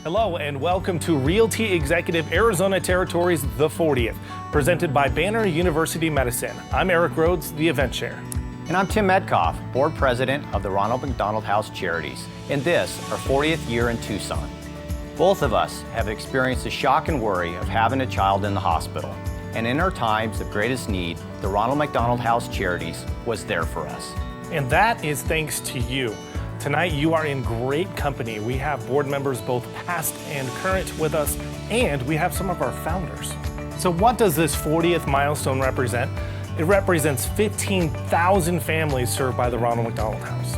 Hello and welcome to Realty Executive Arizona Territories, the 40th, presented by Banner University Medicine. I'm Eric Rhodes, the event chair. And I'm Tim Metcalf, board president of the Ronald McDonald House Charities, and this, our 40th year in Tucson. Both of us have experienced the shock and worry of having a child in the hospital. And in our times of greatest need, the Ronald McDonald House Charities was there for us. And that is thanks to you. Tonight you are in great company. We have board members both past and current with us, and we have some of our founders. So what does this 40th milestone represent? It represents 15,000 families served by the Ronald McDonald House.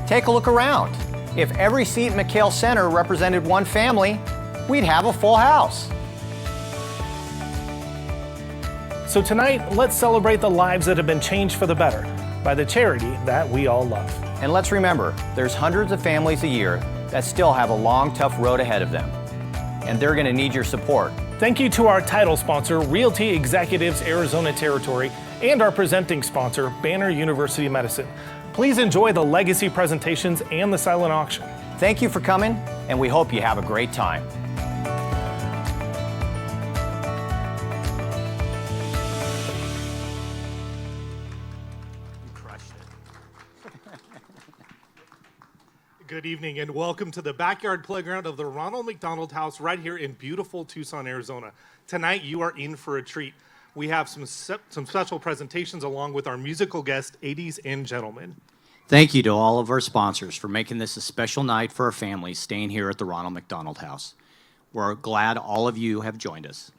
Take a look around. If every seat in McHale Center represented one family, we'd have a full house. So tonight, let's celebrate the lives that have been changed for the better by the charity that we all love. And let's remember, there's hundreds of families a year that still have a long, tough road ahead of them. And they're gonna need your support. Thank you to our title sponsor, Realty Executives Arizona Territory, and our presenting sponsor, Banner University Medicine. Please enjoy the legacy presentations and the silent auction. Thank you for coming, and we hope you have a great time. Good evening and welcome to the backyard playground of the Ronald McDonald House right here in beautiful Tucson, Arizona. Tonight you are in for a treat. We have some special presentations along with our musical guests, ladies and gentlemen. Thank you to all of our sponsors for making this a special night for our families staying here at the Ronald McDonald House. We're glad all of you have joined us.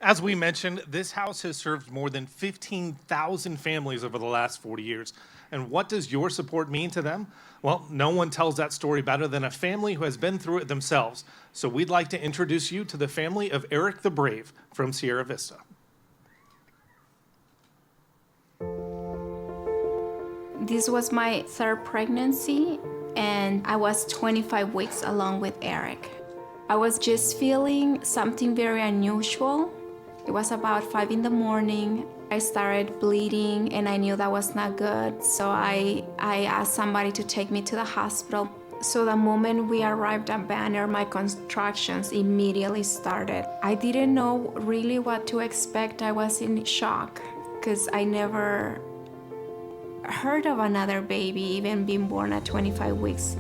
As we mentioned, this house has served more than 15,000 families over the last 40 years. And what does your support mean to them? Well, no one tells that story better than a family who has been through it themselves. So we'd like to introduce you to the family of Eric the Brave from Sierra Vista. This was my third pregnancy, and I was 25 weeks along with Eric. I was just feeling something very unusual. It was about 5 in the morning. I started bleeding and I knew that was not good. So I asked somebody to take me to the hospital. So the moment we arrived at Banner, my contractions immediately started. I didn't know really what to expect. I was in shock because I never heard of another baby even being born at 25 weeks.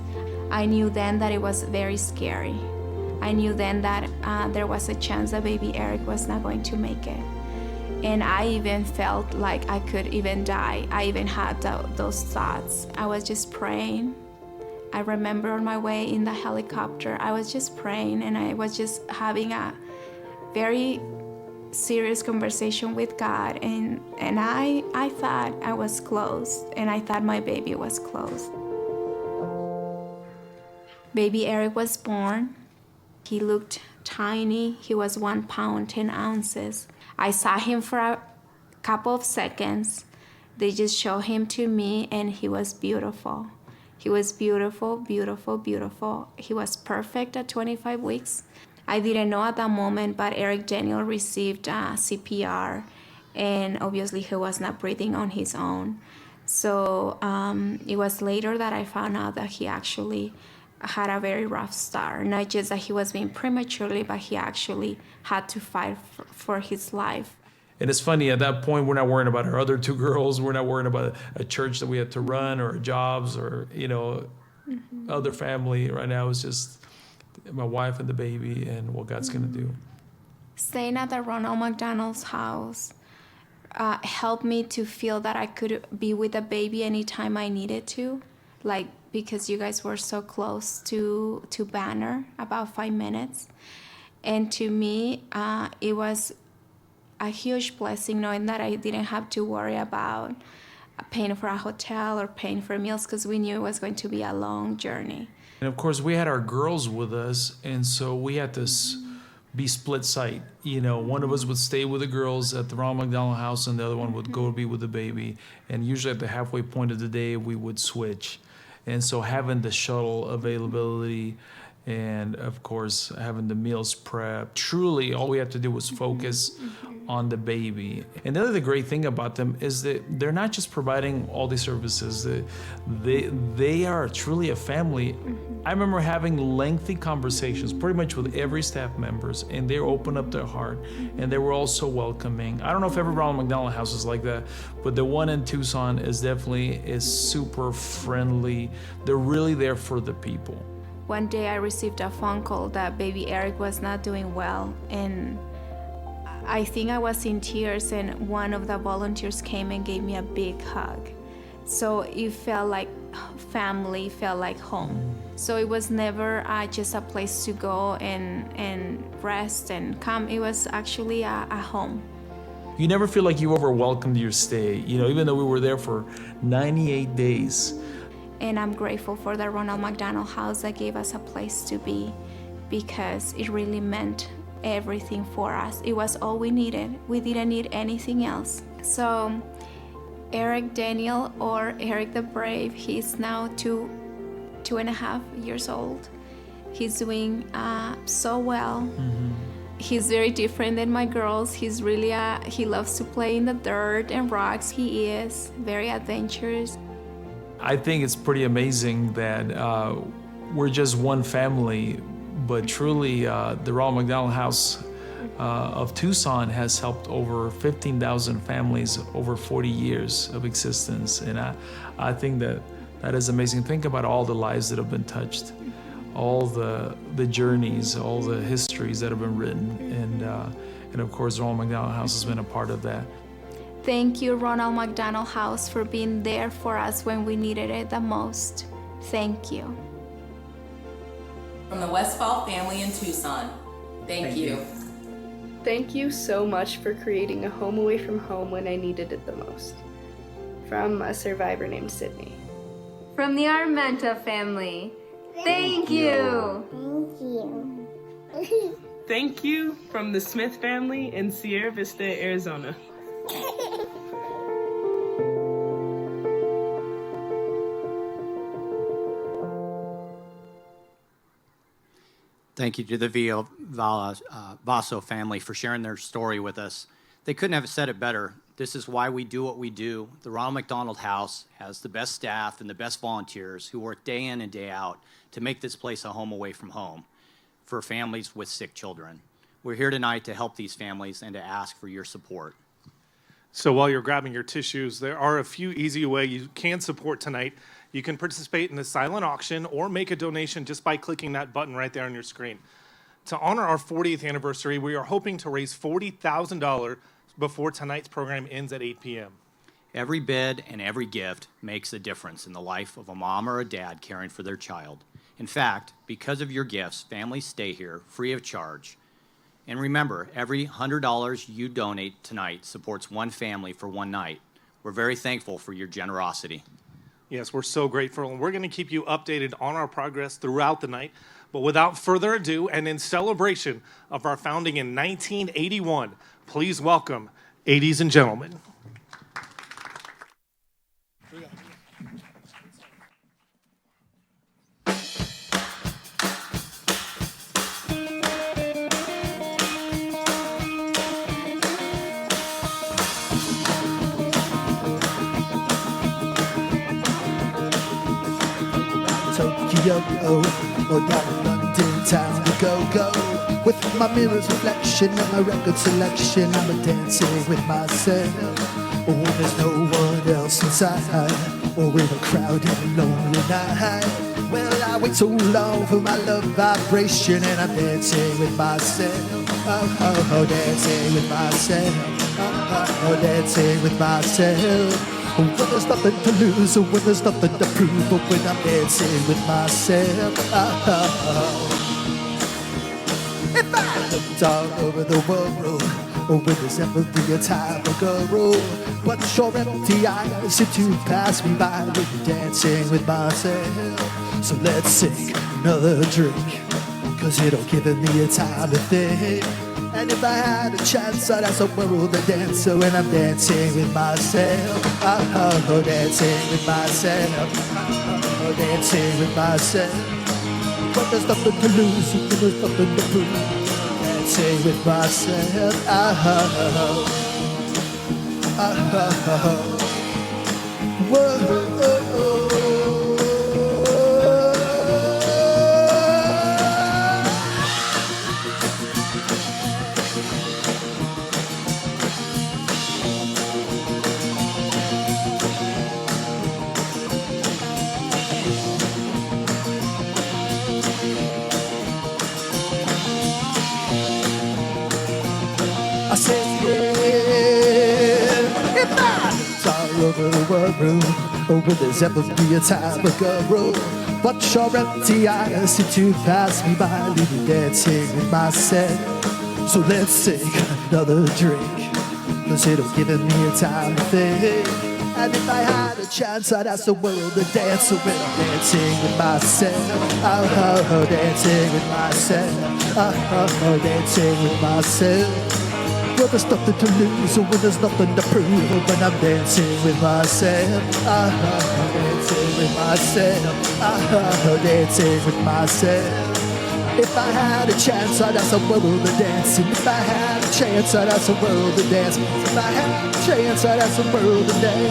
I knew then that it was very scary. I knew then that there was a chance that baby Eric was not going to make it. And I even felt like I could even die. I even had those thoughts. I was just praying. I remember on my way in the helicopter, I was just praying and I was just having a very serious conversation with God. And I thought I was close, and I thought my baby was close. Baby Eric was born. He looked tiny. He was 1 pound, 10 ounces. I saw him for a couple of seconds. They just showed him to me, and he was beautiful. He was beautiful, beautiful, beautiful. He was perfect at 25 weeks. I didn't know at that moment, but Eric Daniel received CPR, and obviously he was not breathing on his own. So it was later that I found out that he actually had a very rough start. Not just that he was being prematurely, but he actually had to fight for his life. And it's funny, at that point, we're not worrying about our other 2 girls. We're not worrying about a church that we had to run or jobs or, other family. Right now, it's just my wife and the baby and what God's going to do. Staying at the Ronald McDonald's house helped me to feel that I could be with the baby anytime I needed to. Because you guys were so close to Banner, about 5 minutes. And to me, it was a huge blessing knowing that I didn't have to worry about paying for a hotel or paying for meals because we knew it was going to be a long journey. And of course, we had our girls with us, and so we had to be split site. One of us would stay with the girls at the Ronald McDonald House, and the other one would go be with the baby. And usually at the halfway point of the day, we would switch. And so having the shuttle availability and of course having the meals prep. Truly, all we had to do was focus on the baby. And the other great thing about them is that they're not just providing all these services, they are truly a family. I remember having lengthy conversations pretty much with every staff members, and they opened up their heart, and they were all so welcoming. I don't know if every Ronald McDonald House is like that, but the one in Tucson is super friendly. They're really there for the people. One day I received a phone call that baby Eric was not doing well, and I think I was in tears, and one of the volunteers came and gave me a big hug. So it felt like family, felt like home. So it was never just a place to go and rest and come. It was actually a home. You never feel like you overwhelmed your stay, even though we were there for 98 days. And I'm grateful for the Ronald McDonald House that gave us a place to be, because it really meant everything for us. It was all we needed. We didn't need anything else. So Eric Daniel, or Eric the Brave, he's now 2.5 years old. He's doing so well. He's very different than my girls. He's really he loves to play in the dirt and rocks. He is very adventurous. I think it's pretty amazing that we're just one family, but truly the Ronald McDonald House of Tucson has helped over 15,000 families over 40 years of existence. And I think that is amazing. Think about all the lives that have been touched, all the journeys, all the histories that have been written. And of course, the Ronald McDonald House has been a part of that. Thank you, Ronald McDonald House, for being there for us when we needed it the most. Thank you. From the Westfall family in Tucson, thank you. Thank you so much for creating a home away from home when I needed it the most. From a survivor named Sydney. From the Armenta family, thank you. Thank you. Thank you from the Smith family in Sierra Vista, Arizona. Thank you to the Vaso family for sharing their story with us. They couldn't have said it better. This is why we do what we do. The Ronald McDonald House has the best staff and the best volunteers who work day in and day out to make this place a home away from home for families with sick children. We're here tonight to help these families and to ask for your support. So while you're grabbing your tissues, there are a few easy ways you can support tonight. You can participate in the silent auction or make a donation just by clicking that button right there on your screen. To honor our 40th anniversary, we are hoping to raise $40,000 before tonight's program ends at 8 p.m. Every bid and every gift makes a difference in the life of a mom or a dad caring for their child. In fact, because of your gifts, families stay here free of charge. And remember, every $100 you donate tonight supports one family for one night. We're very thankful for your generosity. Yes, we're so grateful, and we're going to keep you updated on our progress throughout the night. But without further ado, and in celebration of our founding in 1981, please welcome 80s and gentlemen. Tokyo, or down in London town to go. With my mirror's reflection and my record selection, I'm dancing with myself. Oh, there's no one else inside, or in a crowded and lonely night. Well, I wait so long for my love vibration, and I'm dancing with myself. Oh, dancing with myself. Oh, dancing with myself. When there's nothing to lose, or when there's nothing to prove, but when I'm dancing with myself. If I looked all over the world, or when there's ever be a time to go, but your empty eyes seem to pass me by when you're dancing with myself. So let's take another drink, cause it'll give me a time to think. And if I had a chance, I'd ask the world to dance. So when I'm dancing with myself, oh, dancing with myself, oh, dancing with myself. When there's nothing to lose, when there's nothing to prove. Dancing with myself. I said, yeah, if I all over the world, or will there ever be a time to go? But your empty eyes seem to pass me by, leaving dancing with myself. So let's take another drink, cause it'll give me a time to think. And if I had a chance, I'd ask the world to dance. So when I'm dancing with myself, oh, dancing with myself, oh, dancing with myself. Well, there's nothing to lose, or when there's nothing to prove. When I'm dancing with myself, dancing with myself, dancing with myself. If I had a chance, I'd ask the world to dance. And if I had a chance, I'd ask the world to dance. If I had a chance, I'd ask the world to dance.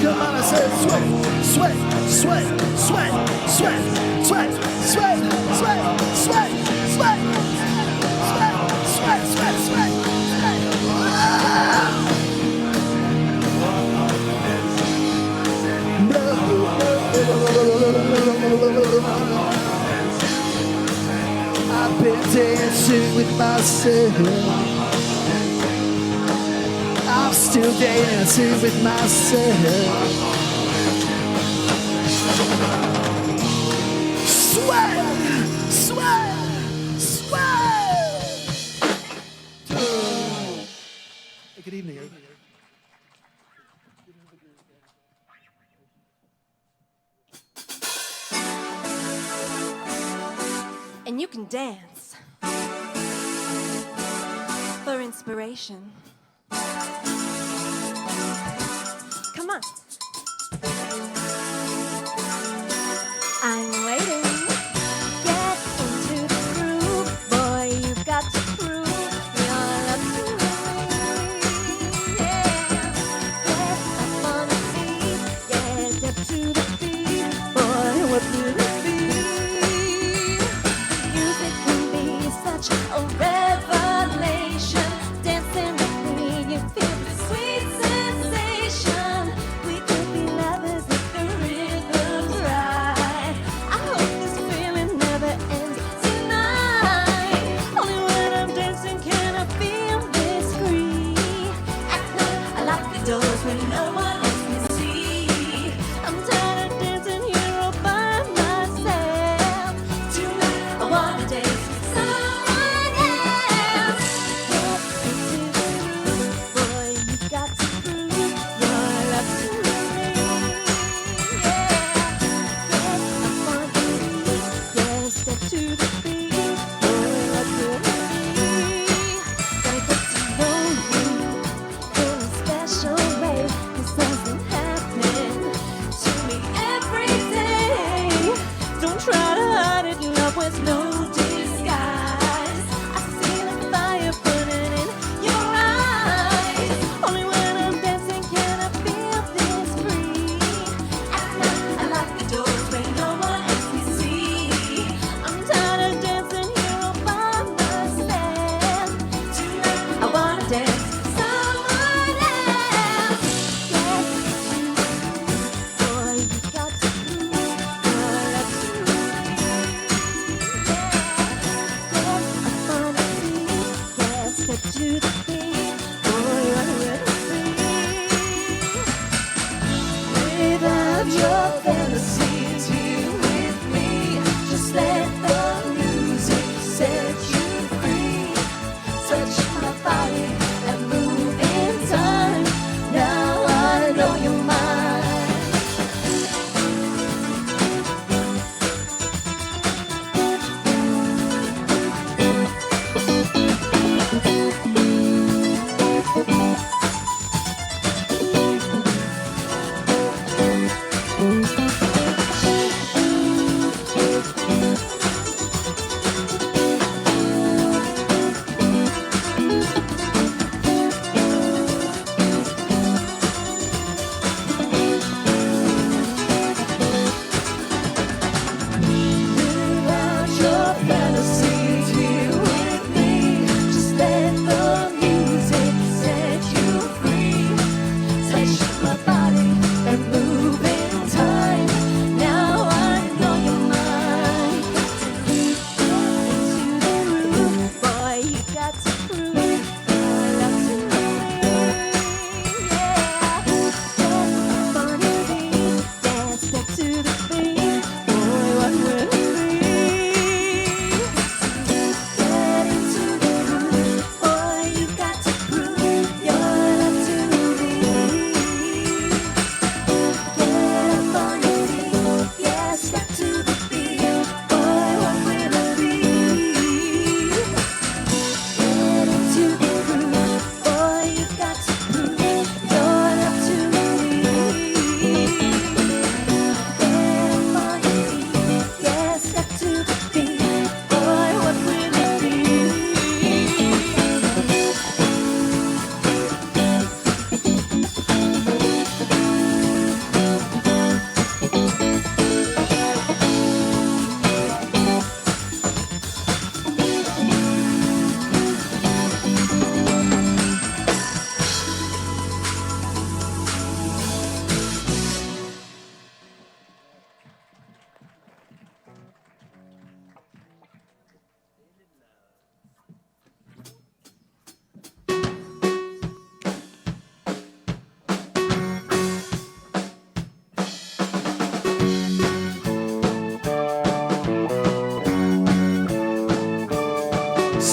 Come on, I said sweat, sweat, sweat, sweat, sweat, sweat, sweat, sweat, sweat, sweat, sweat, sweat, sweat, I've been dancing with myself. I'm still dancing with myself. Sweat, sweat, sweat. Hey, good evening. And you can dance for inspiration. Come on. I'm waiting. Get into the groove. Boy, you've got to prove your love to me. Yeah. Get up on the feet. Yeah, step to the beat. Boy, what do you feel? Music can be such a revelation. Dancing with me, you feel the sweet sensation. We could be lovers if the rhythm's right. I hope this feeling never ends tonight. Only when I'm dancing can I feel this free. At night, I lock the doors when no one else can see. I'm tired of dancing here all by myself. Tonight, I wanna dance with someone else. Get into the groove, boy, you got to prove your love to me. Yeah, get up on the beat, yeah, step to the beat, boy, what do you need? Gotta get to know you in a special way. This doesn't happen to me every day. Don't try to hide it, love with no disguise. I see the fire burning in your eyes. Only when I'm dancing can I feel this free. At night, I lock the doors where no one else can see. I'm tired of dancing here all by myself. Tonight, I wanna dance with someone else. Get to boy, you got to prove your love to me. Yeah.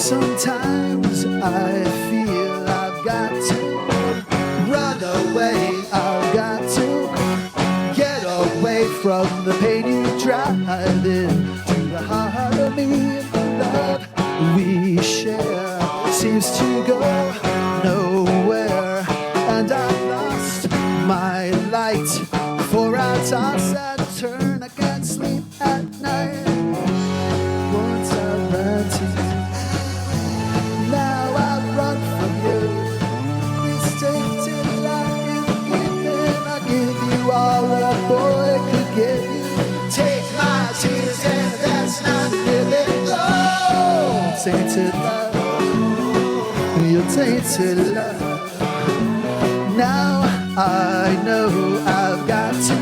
Sometimes I feel I've got to run away. I've got to get away from the pain you drive into the heart of me. Love we share seems to go nowhere, and I've lost my light. 4 hours I turn, I can't sleep at night. Once I ran to you, now I run from you. This tainted life is given, I give you all a boy could give you. Take my tears and that's not giving. Oh, tainted love, your tainted love. Now I know I've got to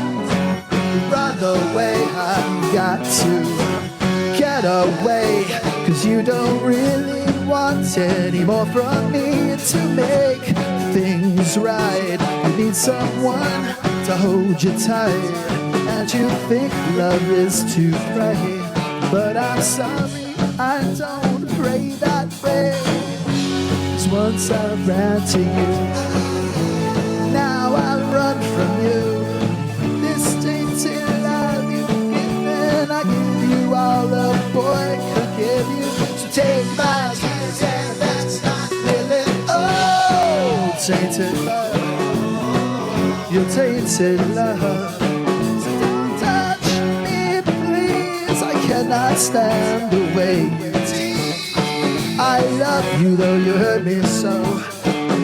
run away. I've got to get away, 'cause you don't really want any more from me to make things right. You need someone to hold you tight, and you think love is to pray, but I'm sorry, I don't pray that way. 'Cause once I ran to you, now I run from you. This tainted love you've given, I give you all a boy could give you. So take my tears and that's not really. Oh, tainted love, your tainted love. So don't touch me, please, I cannot stand the way you do. I love you though you hurt me so.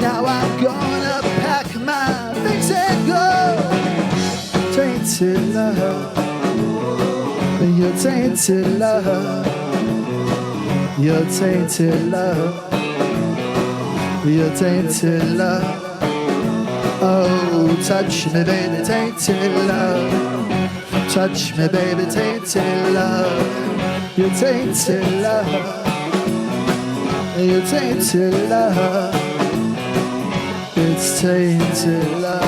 Now I'm gonna pack my things and go. Tainted love, your tainted love, your tainted love, your tainted love. Oh, touch me, baby, tainted love. Touch me, baby, tainted love. Your tainted love, your tainted love. It's tainted love.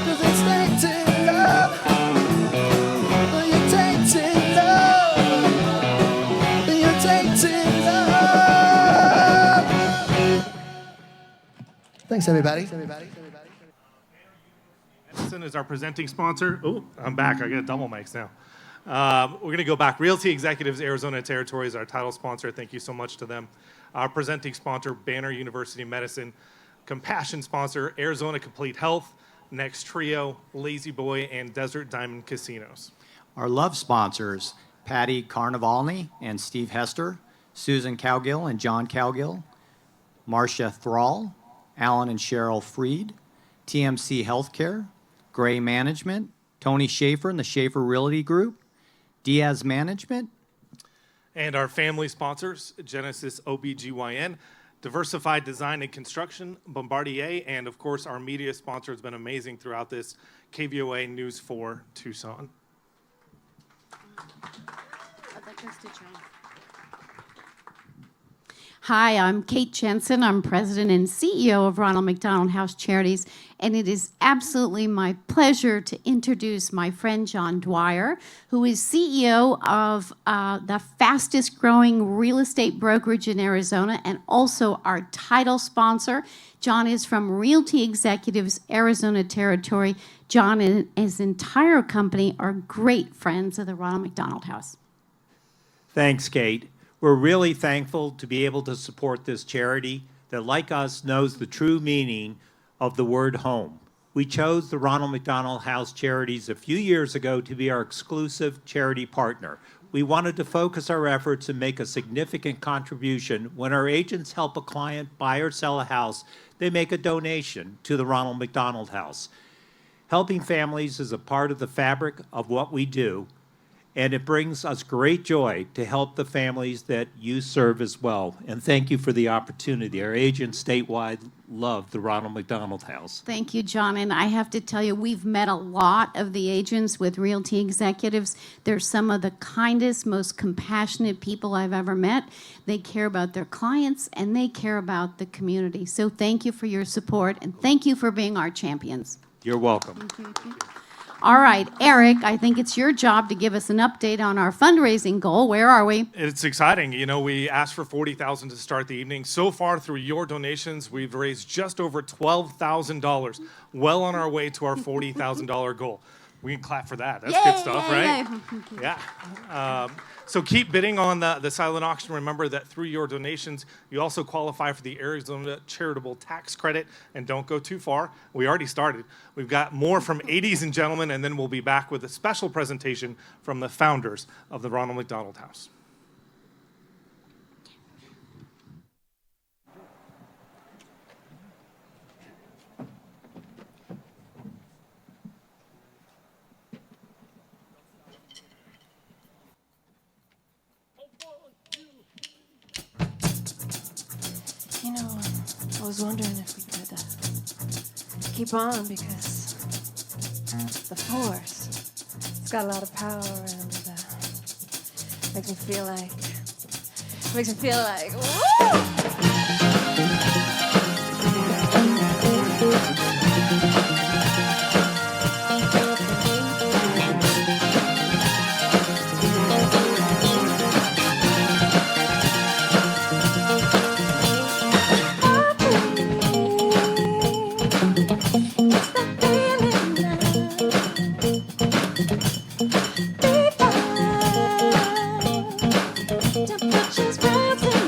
'Cause it's tainted love. You're tainted love. You're tainted love. Thanks, everybody. Medicine is our presenting sponsor. Oh, I'm back. I got double mics now. We're going to go back. Realty Executives Arizona Territory is our title sponsor. Thank you so much to them. Our presenting sponsor, Banner University Medicine. Compassion sponsor, Arizona Complete Health, Next Trio, Lazy Boy, and Desert Diamond Casinos. Our love sponsors, Patty Carnavalny and Steve Hester, Susan Cowgill and John Cowgill, Marcia Thrall, Alan and Cheryl Freed, TMC Healthcare, Gray Management, Tony Schaefer and the Schaefer Realty Group, Diaz Management. And our family sponsors, Genesis OBGYN, Diversified Design and Construction, Bombardier, and of course our media sponsor has been amazing throughout this, KVOA News 4 Tucson. Hi, I'm Kate Jensen. I'm president and CEO of Ronald McDonald House Charities, and it is absolutely my pleasure to introduce my friend John Dwyer, who is CEO of the fastest growing real estate brokerage in Arizona and also our title sponsor. John is from Realty Executives Arizona Territory. John and his entire company are great friends of the Ronald McDonald House. Thanks, Kate. We're really thankful to be able to support this charity that, like us, knows the true meaning of the word home. We chose the Ronald McDonald House Charities a few years ago to be our exclusive charity partner. We wanted to focus our efforts and make a significant contribution. When our agents help a client buy or sell a house, they make a donation to the Ronald McDonald House. Helping families is a part of the fabric of what we do, and it brings us great joy to help the families that you serve as well. And thank you for the opportunity. Our agents statewide love the Ronald McDonald House. Thank you, John. And I have to tell you, we've met a lot of the agents with Realty Executives. They're some of the kindest, most compassionate people I've ever met. They care about their clients and they care about the community. So thank you for your support and thank you for being our champions. You're welcome. All right, Eric, I think it's your job to give us an update on our fundraising goal. Where are we? It's exciting. You know, we asked for $40,000 to start the evening. So far, through your donations, we've raised just over $12,000, well on our way to our $40,000 goal. We can clap for that. That's good stuff, right? Yeah. So keep bidding on the silent auction. Remember that through your donations, you also qualify for the Arizona Charitable Tax Credit. And don't go too far. We already started. We've got more from 80s and Gentlemen, and then we'll be back with a special presentation from the founders of the Ronald McDonald House. You know, I was wondering if we could keep on because the force, it's got a lot of power and makes me feel like, woo! Temperatures rising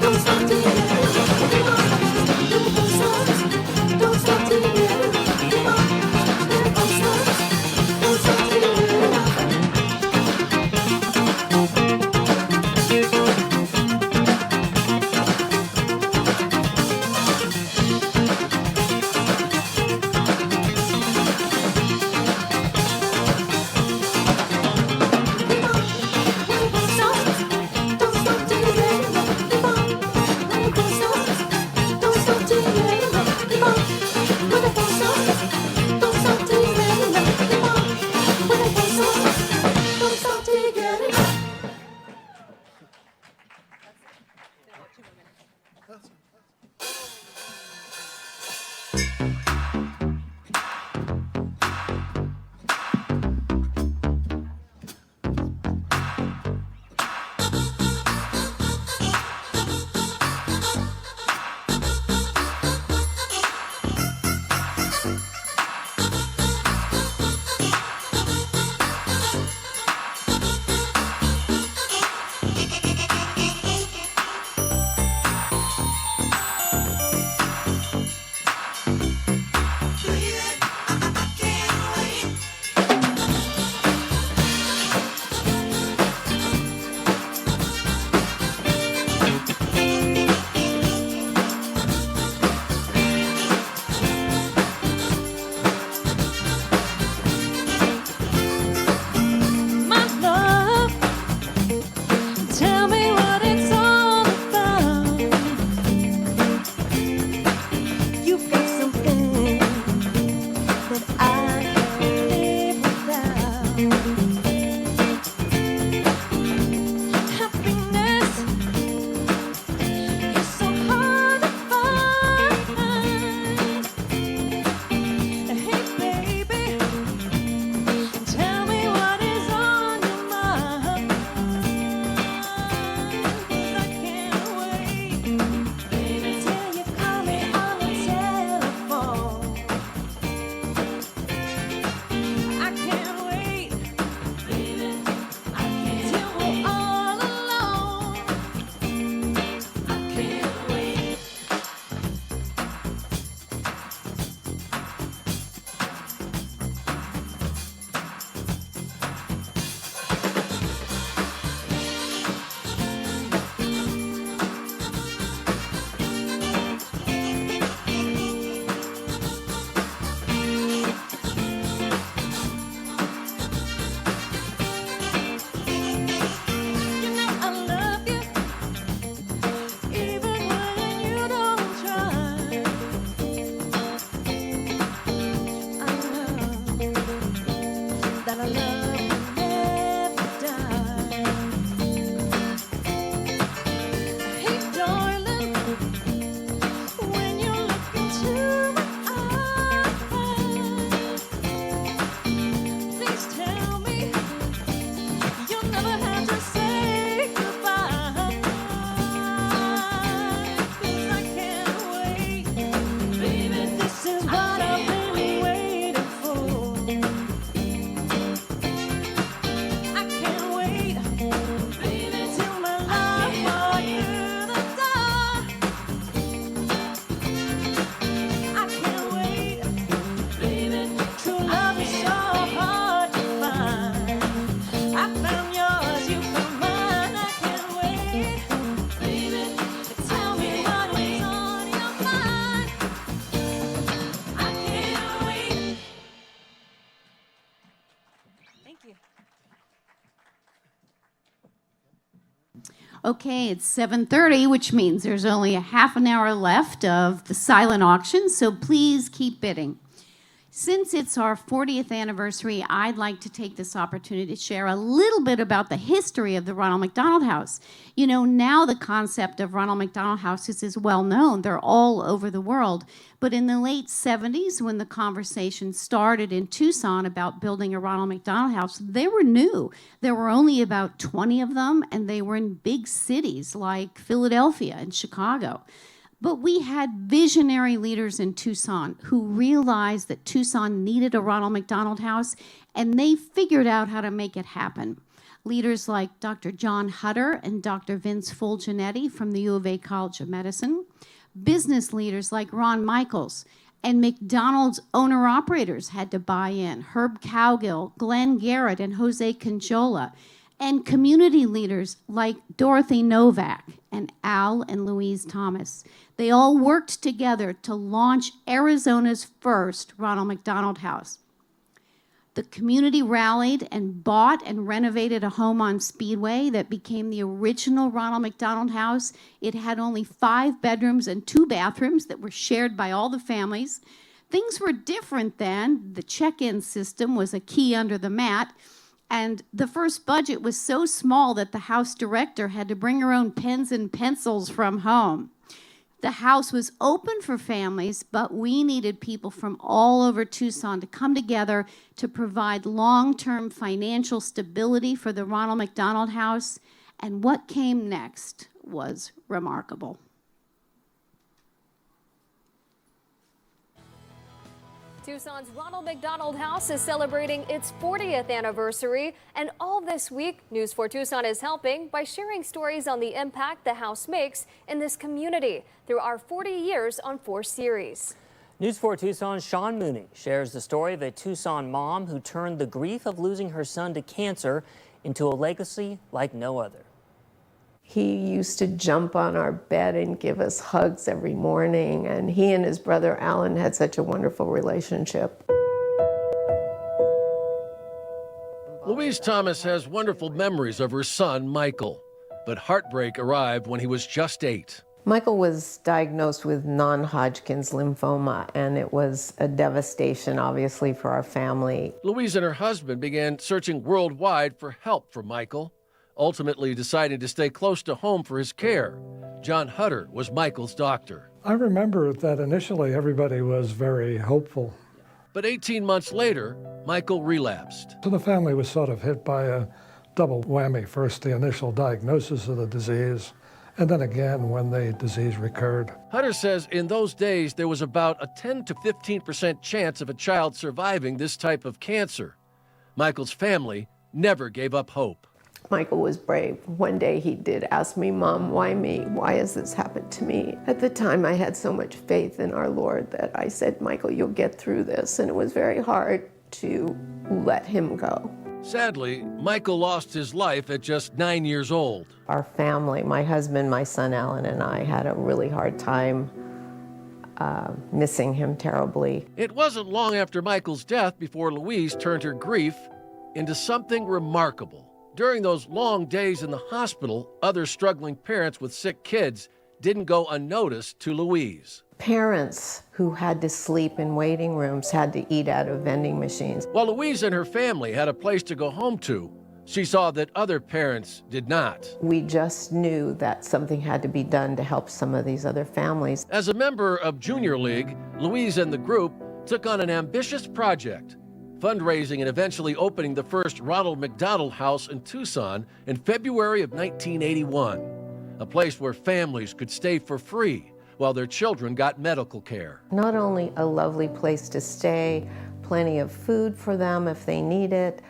Don't stop till you get enough. Don't stop till you get enough. Come on, when I get so stuck. Don't stop till you get enough. My love, tell me what it's all about. You've got something that I can't live without. Happiness is so hard to find. Hey, baby. Tell me what is on your mind. 'Cause I can't wait, baby, till you call me on the telephone. I can't wait, baby, till we're all alone. I can't wait. You know I love you, even when you don't try. I know that our love will never die. Hey, darling, when you look into my eyes, please tell me you'll never have to say goodbye. 'Cause I can't wait, baby. This is what I've been waiting for. I can't wait, baby, till my love for you the door. I can't wait, baby. True love is so hard to find. I found yours, you found mine. I can't wait, baby. Tell me what is on your mind. I can't wait. Thank you. Okay, it's 7:30, which means there's only a half an hour left of the silent auction, so please keep bidding. Since it's our 40th anniversary, I'd like to take this opportunity to share a little bit about the history of the Ronald McDonald House. You know, now the concept of Ronald McDonald Houses is well known. They're all over the world. But in the late 70s, when the conversation started in Tucson about building a Ronald McDonald House, they were new. There were only about 20 of them, and they were in big cities like Philadelphia and Chicago. But we had visionary leaders in Tucson who realized that Tucson needed a Ronald McDonald House, and they figured out how to make it happen. Leaders like Dr. John Hutter and Dr. Vince Fulgenetti from the U of A College of Medicine, business leaders like Ron Michaels, and McDonald's owner-operators had to buy in, Herb Cowgill, Glenn Garrett, and Jose Conjola, and community leaders like Dorothy Novak and Al and Louise Thomas. They all worked together to launch Arizona's first Ronald McDonald House. The community rallied and bought and renovated a home on Speedway that became the original Ronald McDonald House. It had only 5 bedrooms and 2 bathrooms that were shared by all the families. Things were different then. The check-in system was a key under the mat, and the first budget was so small that the house director had to bring her own pens and pencils from home. The house was open for families, but we needed people from all over Tucson to come together to provide long-term financial stability for the Ronald McDonald House, and what came next was remarkable. Tucson's Ronald McDonald House is celebrating its 40th anniversary, and all this week, News 4 Tucson is helping by sharing stories on the impact the house makes in this community through our 40 Years on 4 series. News 4 Tucson's Sean Mooney shares the story of a Tucson mom who turned the grief of losing her son to cancer into a legacy like no other. He used to jump on our bed and give us hugs every morning, and he and his brother Alan had such a wonderful relationship. Louise Thomas has wonderful memories of her son, Michael, but heartbreak arrived when he was just 8. Michael was diagnosed with non-Hodgkin's lymphoma, and it was a devastation, obviously, for our family. Louise and her husband began searching worldwide for help for Michael, ultimately decided to stay close to home for his care. John Hutter was Michael's doctor. I remember that initially everybody was very hopeful. But 18 months later, Michael relapsed. So the family was sort of hit by a double whammy. First, the initial diagnosis of the disease, and then again when the disease recurred. Hutter says in those days there was about a 10 to 15% chance of a child surviving this type of cancer. Michael's family never gave up hope. Michael was brave. One day he did ask me, "Mom, why me? Why has this happened to me?" At the time, I had so much faith in our Lord that I said, "Michael, you'll get through this." And it was very hard to let him go. Sadly, Michael lost his life at just 9 years old. Our family, my husband, my son Alan, and I had a really hard time missing him terribly. It wasn't long after Michael's death before Louise turned her grief into something remarkable. During those long days in the hospital, other struggling parents with sick kids didn't go unnoticed to Louise. Parents who had to sleep in waiting rooms had to eat out of vending machines. While Louise and her family had a place to go home to, she saw that other parents did not. We just knew that something had to be done to help some of these other families. As a member of Junior League, Louise and the group took on an ambitious project, fundraising and eventually opening the first Ronald McDonald House in Tucson in February of 1981, a place where families could stay for free while their children got medical care. Not only a lovely place to stay, plenty of food for them if they need it,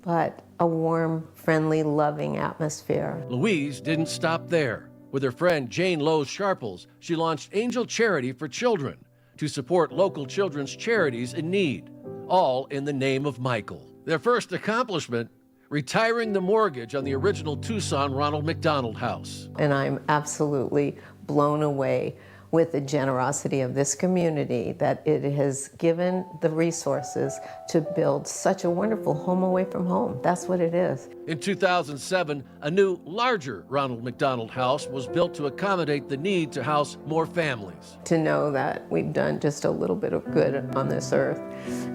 but a warm, friendly, loving atmosphere. Louise didn't stop there. With her friend Jane Lowe's Sharples, she launched Angel Charity for Children to support local children's charities in need, all in the name of Michael. Their first accomplishment, retiring the mortgage on the original Tucson Ronald McDonald House. And I'm absolutely blown away with the generosity of this community, that it has given the resources to build such a wonderful home away from home. That's what it is. In 2007, a new, larger Ronald McDonald House was built to accommodate the need to house more families. To know that we've done just a little bit of good on this earth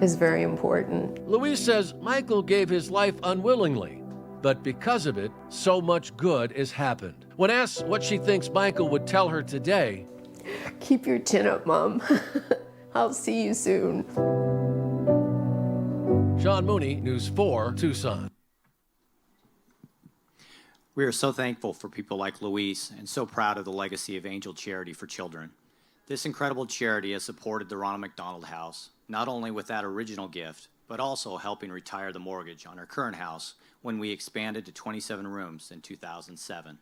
is very important. Louise says Michael gave his life unwillingly, but because of it, so much good has happened. When asked what she thinks Michael would tell her today, "Keep your chin up, Mom. I'll see you soon." Sean Mooney, News 4, Tucson. We are so thankful for people like Louise and so proud of the legacy of Angel Charity for Children. This incredible charity has supported the Ronald McDonald House, not only with that original gift, but also helping retire the mortgage on our current house when we expanded to 27 rooms in 2007.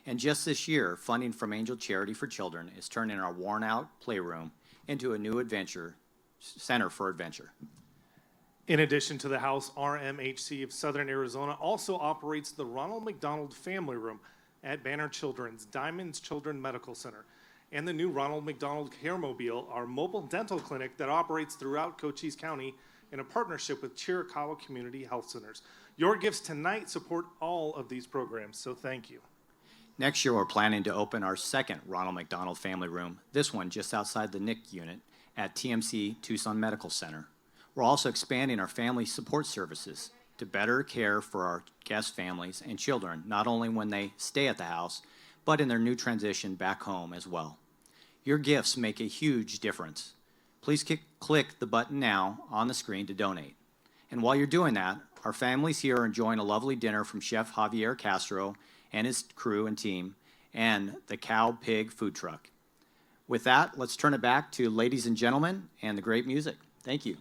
And just this year, funding from Angel Charity for Children is turning our worn-out playroom into a new center for adventure. In addition to the house, RMHC of Southern Arizona also operates the Ronald McDonald Family Room at Banner Children's Diamonds Children Medical Center, and the new Ronald McDonald Caremobile, our mobile dental clinic that operates throughout Cochise County in a partnership with Chiricahua Community Health Centers. Your gifts tonight support all of these programs, so thank you. Next year, we're planning to open our second Ronald McDonald Family Room, this one just outside the NIC unit at TMC Tucson Medical Center. We're also expanding our family support services to better care for our guest families and children, not only when they stay at the house, but in their new transition back home as well. Your gifts make a huge difference. Please click the button now on the screen to donate. And while you're doing that, our families here are enjoying a lovely dinner from Chef Javier Castro and his crew and team, and the Cow Pig food truck. With that, let's turn it back to ladies and gentlemen and the great music. Thank you.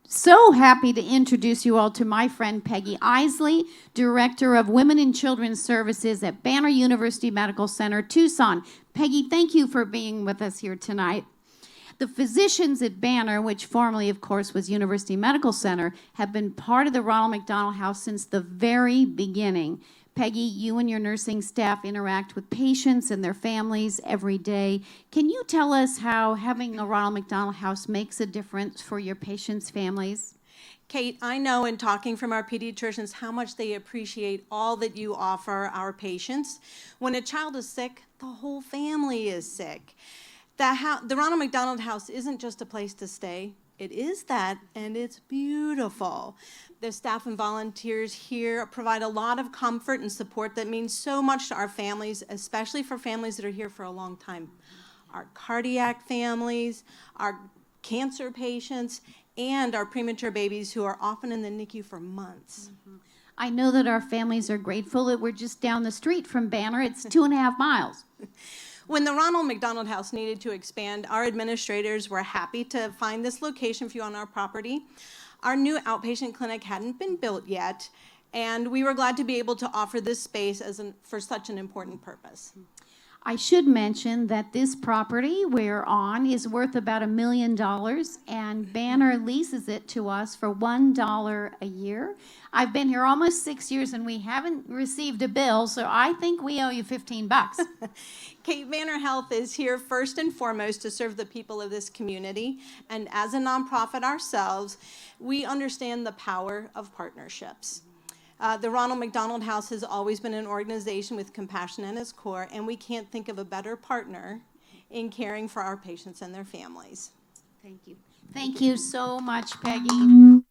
So happy to introduce you all to my friend Peggy Isley, Director of Women and Children's Services at Banner University Medical Center, Tucson. Peggy, thank you for being with us here tonight. The physicians at Banner, which formerly, of course, was University Medical Center, have been part of the Ronald McDonald House since the very beginning. Peggy, you and your nursing staff interact with patients and their families every day. Can you tell us how having a Ronald McDonald House makes a difference for your patients' families? Kate, I know in talking from our pediatricians how much they appreciate all that you offer our patients. When a child is sick, the whole family is sick. The Ronald McDonald House isn't just a place to stay. It is that, and it's beautiful. The staff and volunteers here provide a lot of comfort and support that means so much to our families, especially for families that are here for a long time. Our cardiac families, our cancer patients, and our premature babies who are often in the NICU for months. I know that our families are grateful that we're just down the street from Banner. It's 2.5 miles. When the Ronald McDonald House needed to expand, our administrators were happy to find this location for you on our property. Our new outpatient clinic hadn't been built yet, and we were glad to be able to offer this space for such an important purpose. I should mention that this property we're on is worth about $1 million, and Banner leases it to us for $1 a year. I've been here almost 6 years, and we haven't received a bill, so I think we owe you $15. Cape Banner Health is here first and foremost to serve the people of this community, and as a nonprofit ourselves, we understand the power of partnerships. The Ronald McDonald House has always been an organization with compassion at its core, and we can't think of a better partner in caring for our patients and their families. Thank you. Thank you so much, Peggy.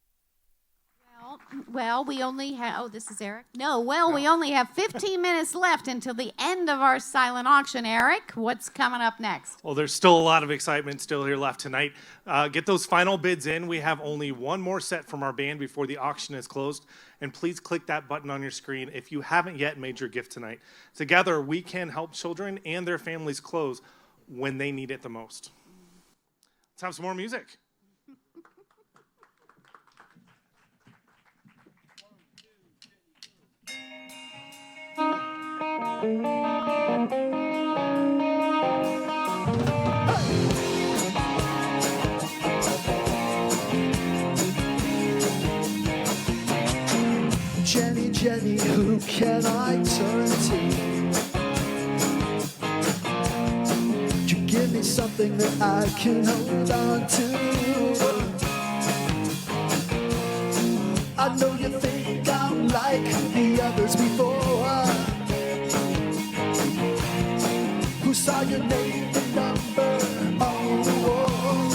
Well, we only have, oh, this is Eric? No, well, we only have 15 minutes left until the end of our silent auction. Eric, what's coming up next? Well, there's still a lot of excitement still here left tonight. Get those final bids in. We have only one more set from our band before the auction is closed. And please click that button on your screen if you haven't yet made your gift tonight. Together, we can help children and their families close when they need it the most. Let's have some more music. Jenny, Jenny, who can I turn to? To give me something that I can hold on to. I know you think I'm like the others before, who saw your name and number on the wall.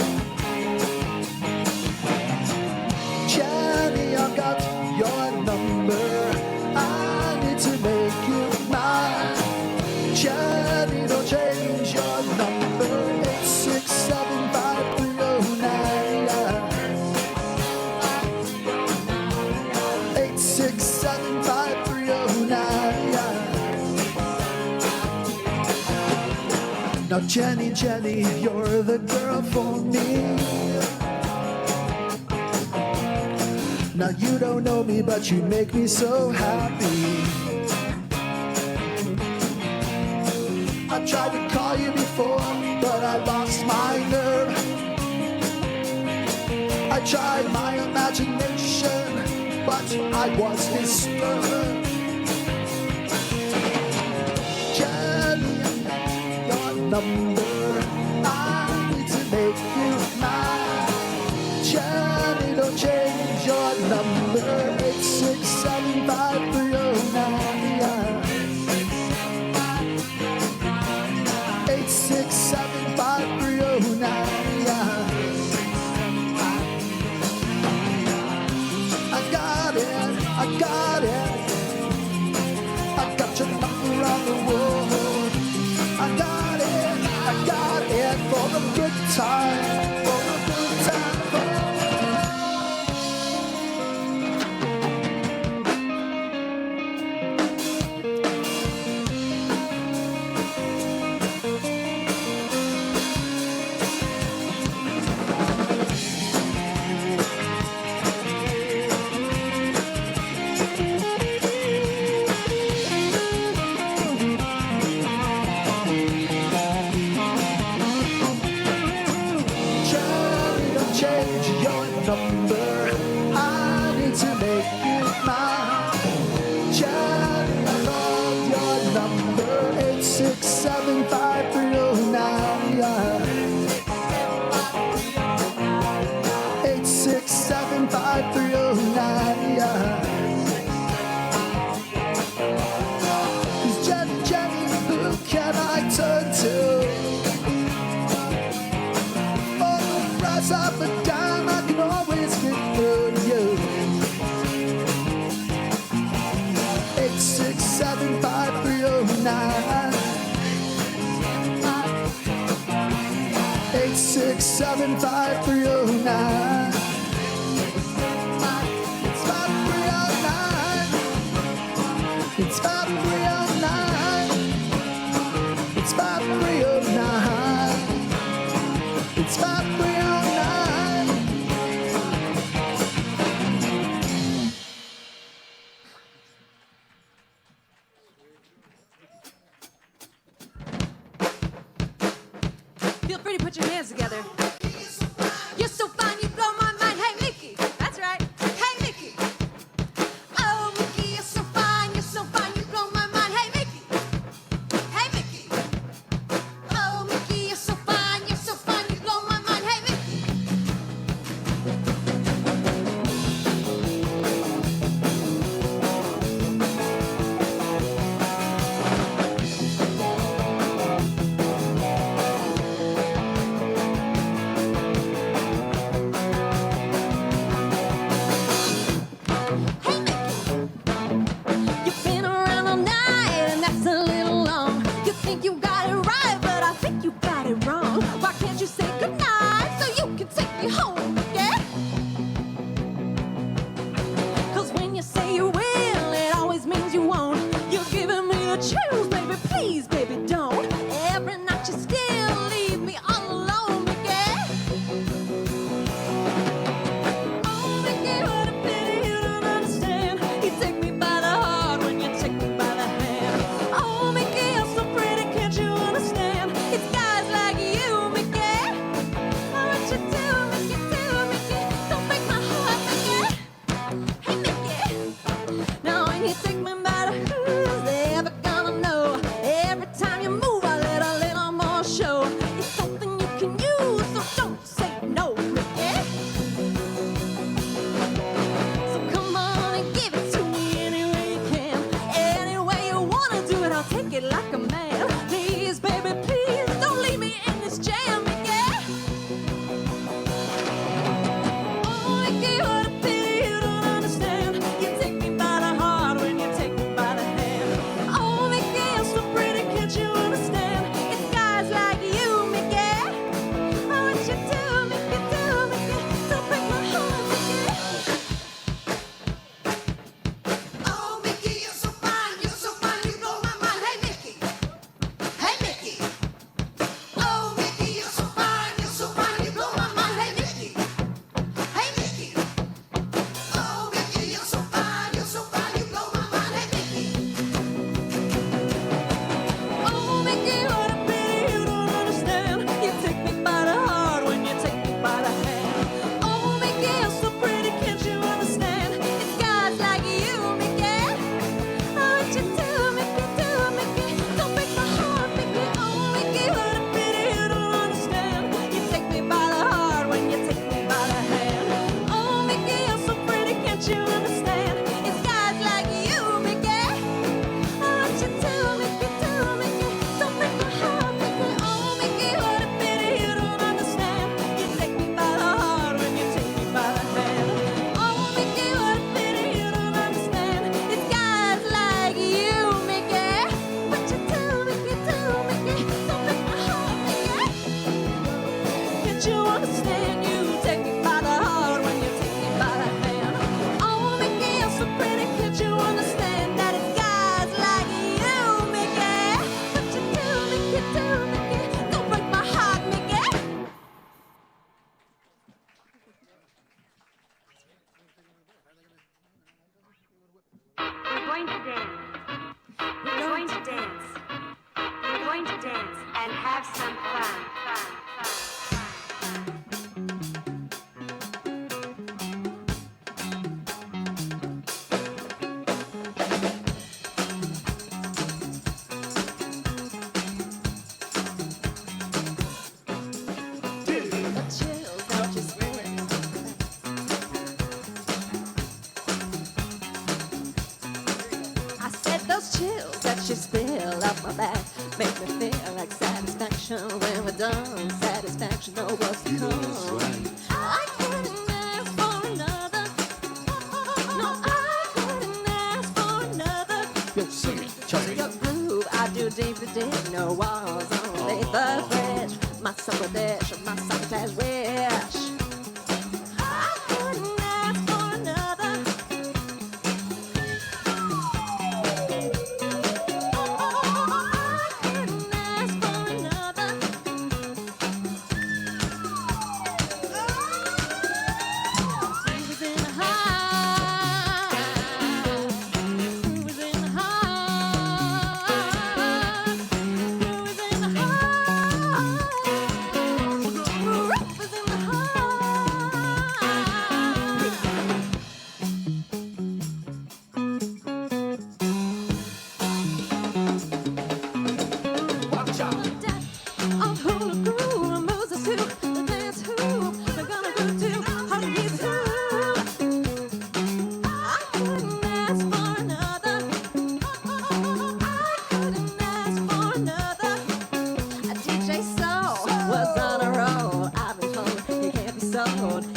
Jenny, I've got your number. I need to make you mine. Jenny, don't change your number. 8675309. 8675309. Now Jenny, Jenny, you're the girl for me. Now you don't know me, but you make me so happy. I tried to call you before, but I lost my nerve. I tried my imagination, but I was disturbed. Jenny, your number, I need to make you mine. Jenny, don't change your number. 8675309. 8675309. I got it, I got it. I got your number on the wall. I got it for a good time, for a good time. Change your number. I need to make you mine. Jenny, I love your number. 8675309. 8675309. Jenny, Jenny, who can I turn to? Rise up and down. 675-309. It's 5309. It's 5309. It's 5309. Feel free to put your hands together. You're so fine, you blow my mind. Hey, Mickey. That's right. Hey, Mickey. Oh, Mickey, you're so fine, you blow my mind. Hey, Mickey. Hey, Mickey. Oh, Mickey, you're so fine, you blow my mind. Hey, Mickey. You've been around all night, and that's a little long. You think you got it right, but I think you got it wrong. Why can't you say goodnight so you can take me home, yeah? 'Cause when you say you will, it always means you won't. You're giving me the chills, baby, please, baby, don't. Every night you still leave me all alone, yeah? Oh, Mickey, what a pity you don't understand. You take me by the heart when you take me by the hand. Oh, Mickey, you're so pretty, can't you understand? It's guys like you, Mickey. Oh, what you do, Mickey, don't break my heart, Mickey. Hey, Mickey. Now when you take me by the who's they ever gonna know? Every time you move, I let a little more show. It's something you can use, so don't say no, Mickey. So come on and give it to me any way you can. Any way you wanna do it, I'll take it like a man. Please, baby, please, don't leave me in this jam, yeah. Oh, Mickey, what a pity you don't understand. You take me by the heart when you take me by the hand. Oh, Mickey, you're so pretty, can't you understand? It's guys like you, Mickey. Oh, what you do, Mickey, don't break my heart, Mickey. Oh, Mickey, you're so fine, you blow my mind. Hey, Mickey. Hey, Mickey. Oh, Mickey, you're so fine, you blow my mind. Hey, Mickey. Hey, Mickey. Oh, Mickey, you're so fine, you blow my mind. Hey, Mickey. Oh, Mickey, what a pity you don't understand. You take me by the heart when you take me by the hand. Oh, Mickey, you're so pretty, can't you understand? It's guys like you, Mickey. Oh, what you do, Mickey, don't break my heart, Mickey. Oh, Mickey, what a pity you don't understand. You take me by the heart when you take me by the hand. Oh, Mickey, you're so pretty, can't you understand? It's guys like you, Mickey. Oh, what you do, Mickey, don't break my heart, Mickey. Oh, Mickey, what a pity you don't understand. You take me by the heart when you take me by the hand. Oh, Mickey, what a pity you don't understand. It's guys like you, Mickey. What you do, Mickey, don't break my heart, Mickey. Can't you understand? You take me by the heart when you take me by the hand. Oh, Mickey, you're so pretty, can't you understand that it's guys like you, Mickey? What you do, Mickey, don't break my heart, Mickey. We're going to dance. We're going to dance. We're going to dance and have some fun. I said those chills that you spill up my back make me feel like satisfaction when we're done. Satisfaction, know what's to come. I couldn't ask for another. No, I couldn't ask for another. Yo, sing it, Charlie. Your groove, I do deep to deep, no walls, only the bridge. my supper dish, my succotash wish. I couldn't ask for another.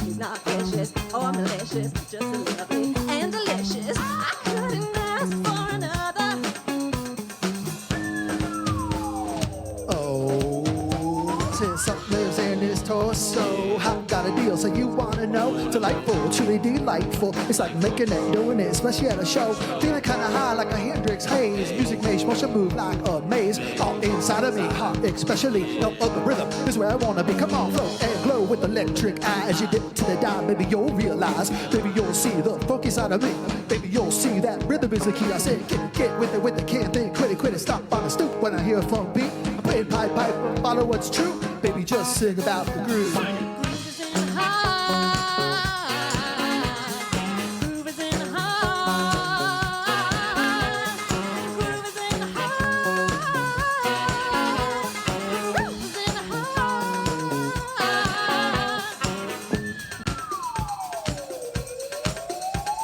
He's not vicious or malicious, just lovely and delicious. I couldn't ask for another. Oh, since something lives in his torso, I got a deal, so you wanna know? Delightful, truly delightful. It's like making it, doing it, especially at a show. Feeling kinda high like a Hendrix haze. Music makes motion move like a maze. All inside of me, hot especially. No other rhythm is where I wanna be. Come on, flow and glow with electric eye. As you dip to the dive, baby, you'll realize. Baby, you'll see the funky side of me. Baby, you'll see that rhythm is the key. I said, get with it, can't think, quit it, stop on the stoop when I hear a funk beat. I play it pipe, follow what's true. Baby, just sing about the groove.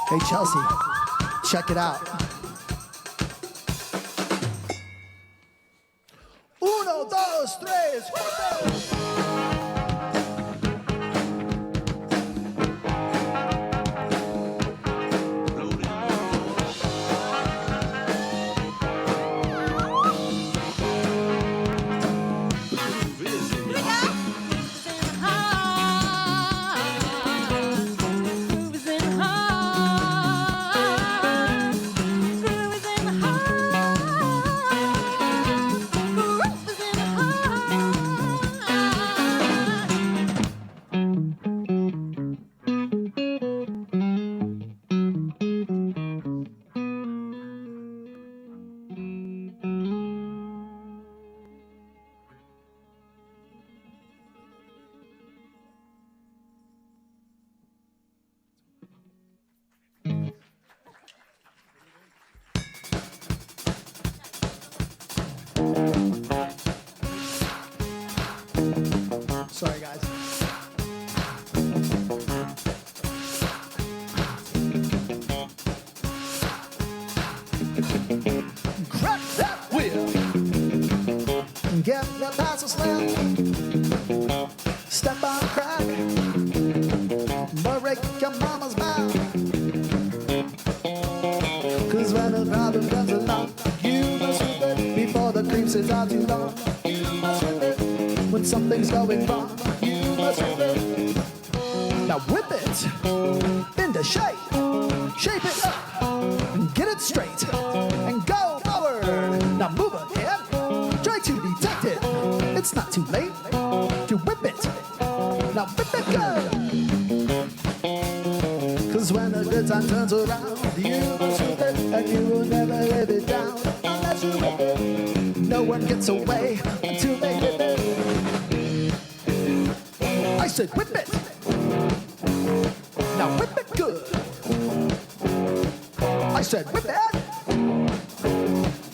Hey Chelsea, check it out. Uno, dos, tres, juntos. Sorry, guys. Crack that wheel. Get the pass a slam. Step on a crack. Break your mama's back. Cause when a problem comes along, you must whip it before the cream sits out too long. You must whip it when something's going wrong. You must whip it. Now whip it into shape. Shape it up and get it straight and go forward. Now move ahead. Try to detect it. It's not too late to whip it. Now whip it good. Cause when the good time turns around, you must whip it and you will never live it down. Unless you whip it, no one gets away until they whip it. I said whip it. Now whip it good. I said whip it.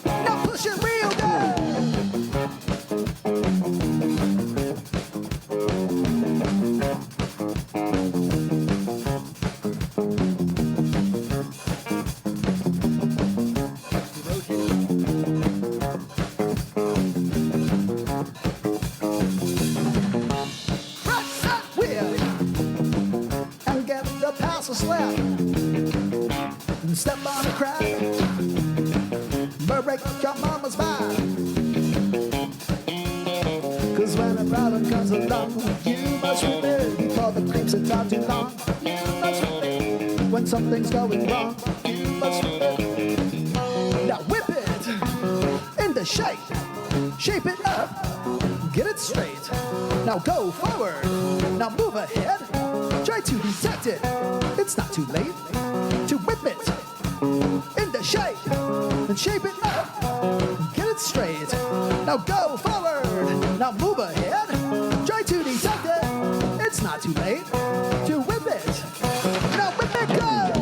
Now push it real good. Crack that wheel and get the pass a slap. Step on a crack, break your mama's back. Cause when a problem comes along, you must rip it before the creeps are gone too long. You must rip it when something's going wrong. You must rip it. Now whip it into shape, shape it up, get it straight. Now go forward, now move ahead, try to detect it. It's not too late to whip it into shape and shape it up, get it straight. Now go forward, now move ahead, try to detect it. It's not too late to whip it. Now whip it, go!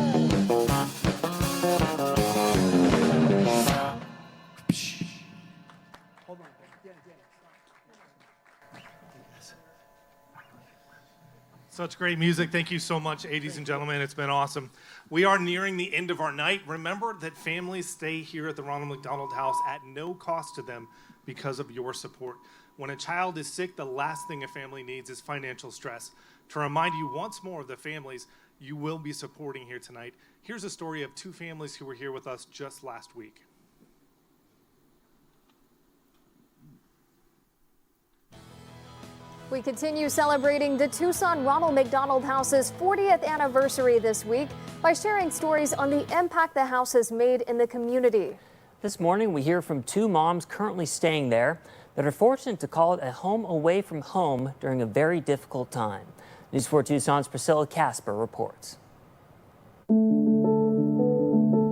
Such great music. Thank you so much, ladies and gentlemen. It's been awesome. We are nearing the end of our night. Remember that families stay here at the Ronald McDonald House at no cost to them because of your support. When a child is sick, the last thing a family needs is financial stress. To remind you once more of the families you will be supporting here tonight, here's a story of two families who were here with us just last week. We continue celebrating the Tucson Ronald McDonald House's 40th anniversary this week by sharing stories on the impact the house has made in the community. This morning, we hear from two moms currently staying there that are fortunate to call it a home away from home during a very difficult time. News 4 Tucson's Priscilla Casper reports.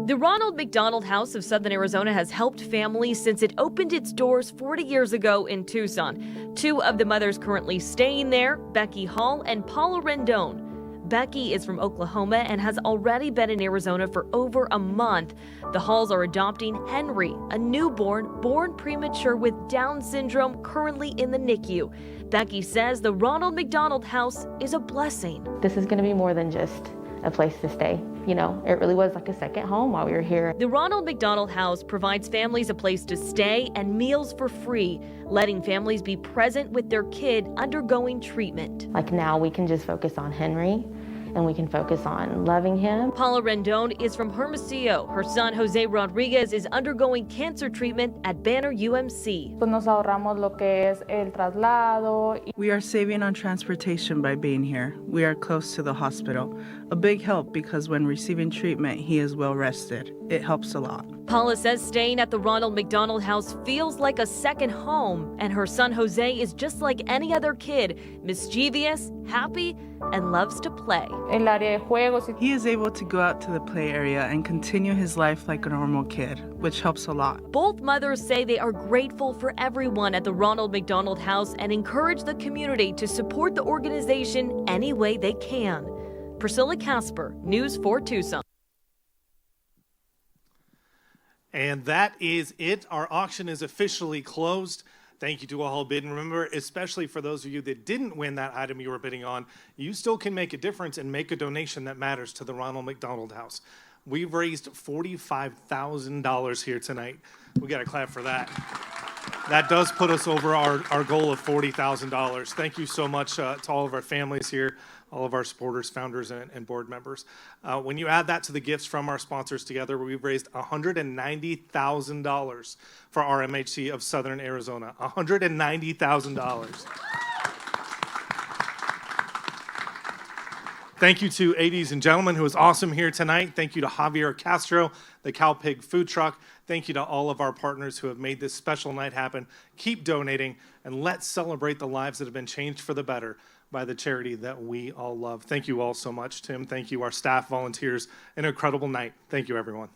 The Ronald McDonald House of Southern Arizona has helped families since it opened its doors 40 years ago in Tucson. Two of the mothers currently staying there, Becky Hall and Paula Rendon. Becky is from Oklahoma and has already been in Arizona for over a month. The Halls are adopting Henry, a newborn born premature with Down syndrome, currently in the NICU. Becky says the Ronald McDonald House is a blessing. This is going to be more than just a place to stay. You know, it really was like a second home while we were here. The Ronald McDonald House provides families a place to stay and meals for free, letting families be present with their kid undergoing treatment. Like now we can just focus on Henry and we can focus on loving him. Paula Rendon is from Hermosillo. Her son, Jose Rodriguez, is undergoing cancer treatment at Banner UMC. We are saving on transportation by being here. We are close to the hospital. A big help because when receiving treatment, he is well rested. It helps a lot. Paula says staying at the Ronald McDonald House feels like a second home, and her son Jose is just like any other kid, mischievous, happy, and loves to play. He is able to go out to the play area and continue his life like a normal kid, which helps a lot. Both mothers say they are grateful for everyone at the Ronald McDonald House and encourage the community to support the organization any way they can. Priscilla Casper, News 4 Tucson. And that is it. Our auction is officially closed. Thank you to all who bid. And remember, especially for those of you that didn't win that item you were bidding on, you still can make a difference and make a donation that matters to the Ronald McDonald House. We've raised $45,000 here tonight. We got to clap for that. That does put us over our goal of $40,000. Thank you so much to all of our families here, all of our supporters, founders, and board members. When you add that to the gifts from our sponsors together, we've raised $190,000 for RMHC of Southern Arizona. $190,000. Thank you to ladies and gentlemen who was awesome here tonight. Thank you to Javier Castro, the Cowpig Food Truck. Thank you to all of our partners who have made this special night happen. Keep donating, and let's celebrate the lives that have been changed for the better by the charity that we all love. Thank you all so much, Tim. Thank you, our staff, volunteers. An incredible night. Thank you, everyone.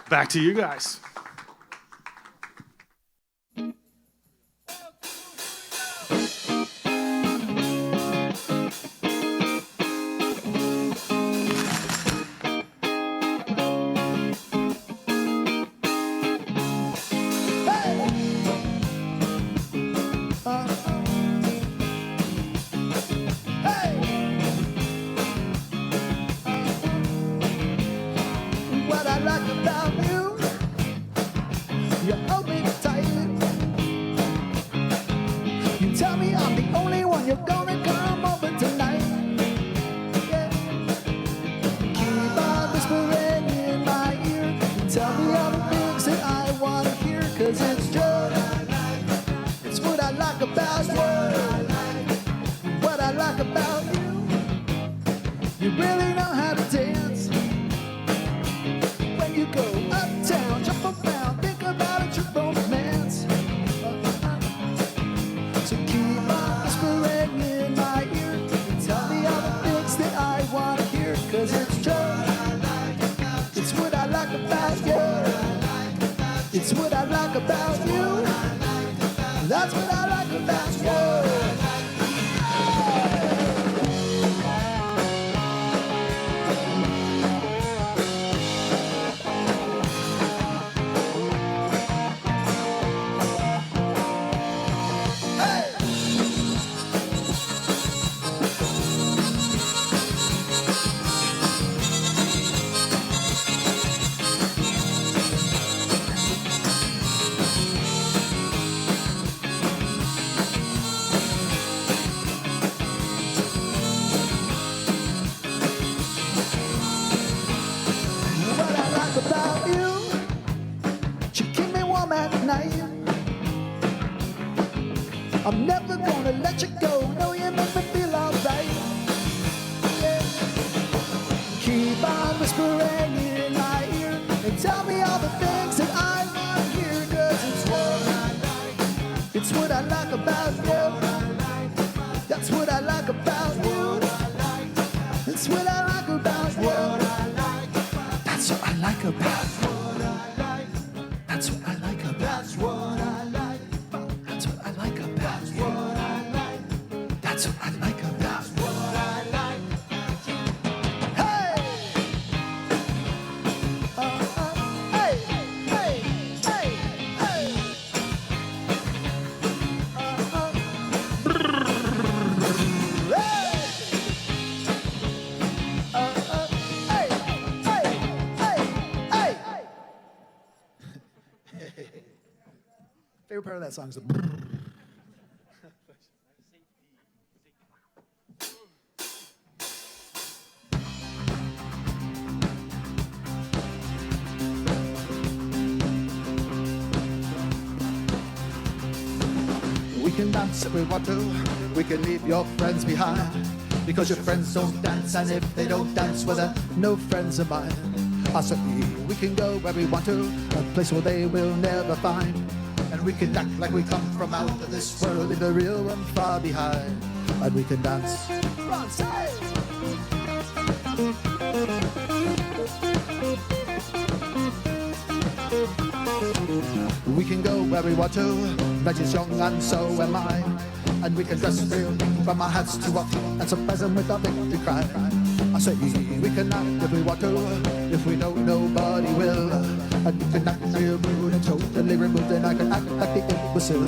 Back to you guys. What I like about you, you hold me tight. You tell me I'm the only one, you're gonna come over tonight. Yeah. Keep on whispering in my ear. Tell me all the things that I wanna hear, 'cause it's just like about you, what I like about you, you really know how to dance. When you go uptown, jump around, think about a true romance. So keep on whispering in my ear and tell me all the things that I want to hear, 'cause it's true. It's what I like about you. It's what I like about you. That's what I like about you. What I like about you, you keep me warm at night. I'm never gonna let you go. No, you make me feel alright. Yeah. Keep on whispering in my ear and tell me all the things that I want to hear, 'cause it's what I like. It's what I like about you. That's what I like about you. It's what I like about you. That's what I like about you. That's what I like about. That's what I like. That's what I like about you. That's what I like about. Hey! Hey! Hey! Hey! Hey! Favorite part of that song is the We can dance if we want to. We can leave your friends behind, because your friends don't dance, and if they don't dance, well then no friends of mine. Possibly we can go where we want to, a place where they will never find, and we can act like we come from out of this world, leave the real one far behind, and we can dance. Run, say! We can go where we want to, that is young and so am I, and we can dress real from our hats to our feet and surprise them with our victory cry. I say we can act if we want to, if we don't, nobody will, and we can act real rude and totally removed, and I can act like the imbecile.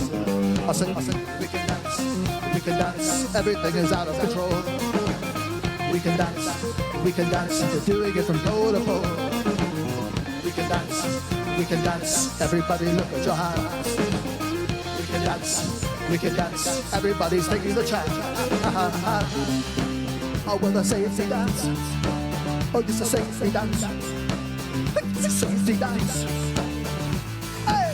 I say we can dance, everything is out of control. We can dance, we're doing it from pole to pole. We can dance, everybody look at your hands. We can dance, everybody's taking the chance. Oh, well, a safety dance. Oh, it's a safety dance. It's a safety dance. Hey!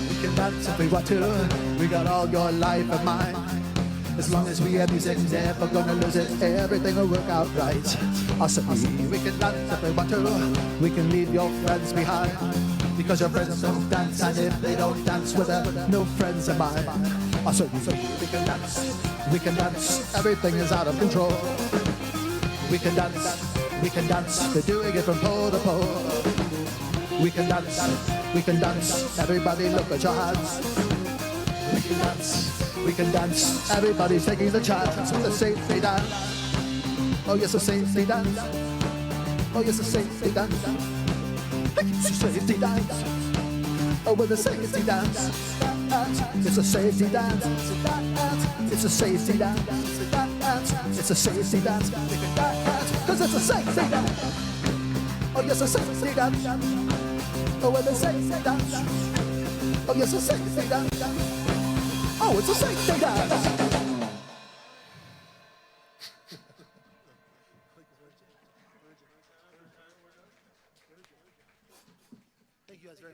We can dance if we want to. We got all your life and mine. As long as we have music, never gonna lose it. Everything will work out right. Awesome. We can dance if we want to. We can leave your friends behind, because your friends don't dance, and if they don't dance, well, they're no friends of mine. Awesome. We can dance. Everything is out of control. We can dance. They're doing it from pole to pole. We can dance. Everybody look at your hands. We can dance, everybody's taking the chance with a safety dance. Oh yes, a safety dance. Oh yes, a safety dance. It's a safety dance. Oh, with a safety dance. It's a safety dance. It's a safety dance. It's a safety dance. We can dance, 'cause it's a safety dance. Oh yes, a safety dance. Oh, with a safety dance. Oh yes, a safety dance. Oh, it's a safety dance. Through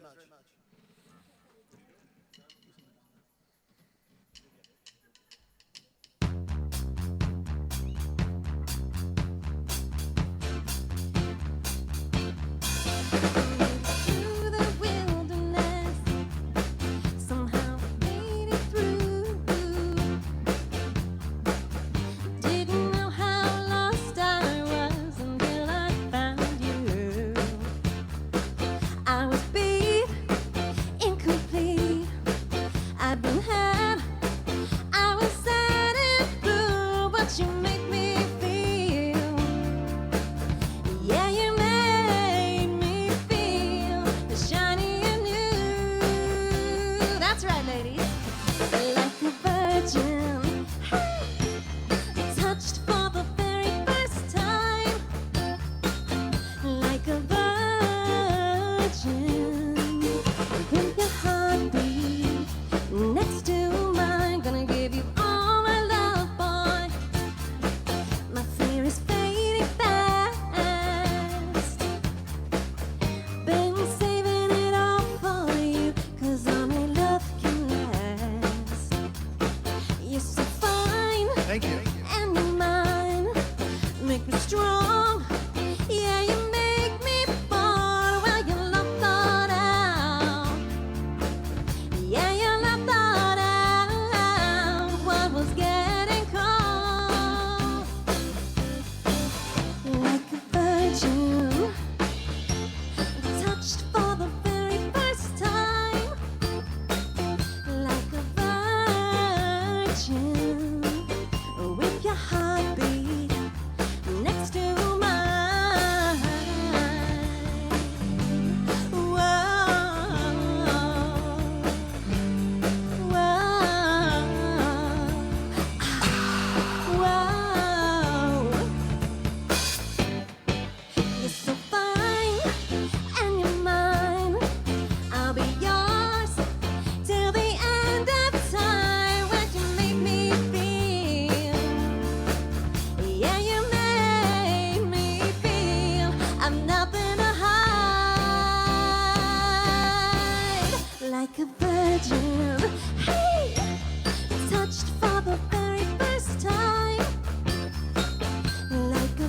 the wilderness, somehow made it through. Didn't know how lost I was until I found you. I was beat, incomplete. I'd been had, I was sad and blue, but you made me feel. Yeah, you made me feel shiny and new. That's right, ladies. Like a virgin, hey, touched for the very first time. Like a virgin, with your heartbeat next to mine. Gonna give you all my love, boy. My fear is fading fast. Been saving it all for you, 'cause only love can last. You're so fine. Thank you. And you're mine. Make me strong. Yeah, you make me fall. Well, your love thought out. Yeah, your love thought out what was getting cold. Like a virgin, touched for the very first time. Like a virgin, with your heartbeat next to mine. Whoa, whoa, whoa. You're so fine, and you're mine. I'll be yours till the end of time. What you make me feel. Yeah, you made me feel I'm nothing to hide. Like a virgin, hey, touched for the very first time. Like a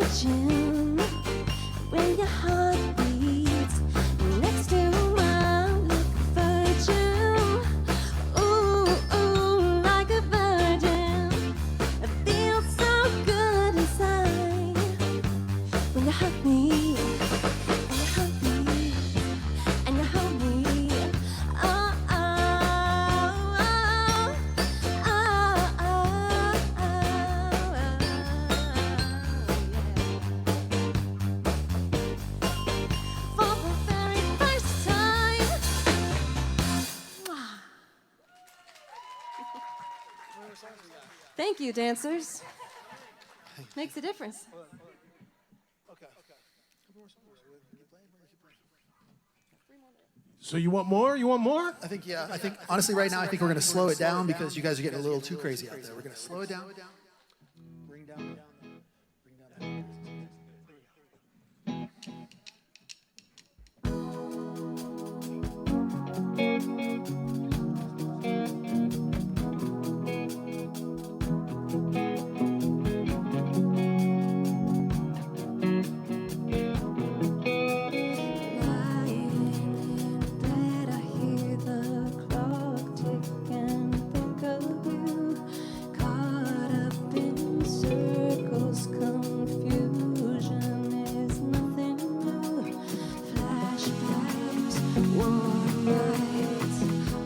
virgin, when your heart beats next to mine. Like a virgin, ooh, ooh, like a virgin. It feels so good inside when you hug me, and you hug me, and you hold me. Oh, oh, oh, oh, oh, oh, for the very first time. Thank you, dancers. Makes a difference. So you want more? You want more? I think, yeah. I think, honestly, right now, I think we're going to slow it down because you guys are getting a little too crazy out there. We're going to slow it down. Bring down. Bring down. I hear the clock tick and think of you, caught up in circles. Confusion is nothing new. Flashbacks, warm nights,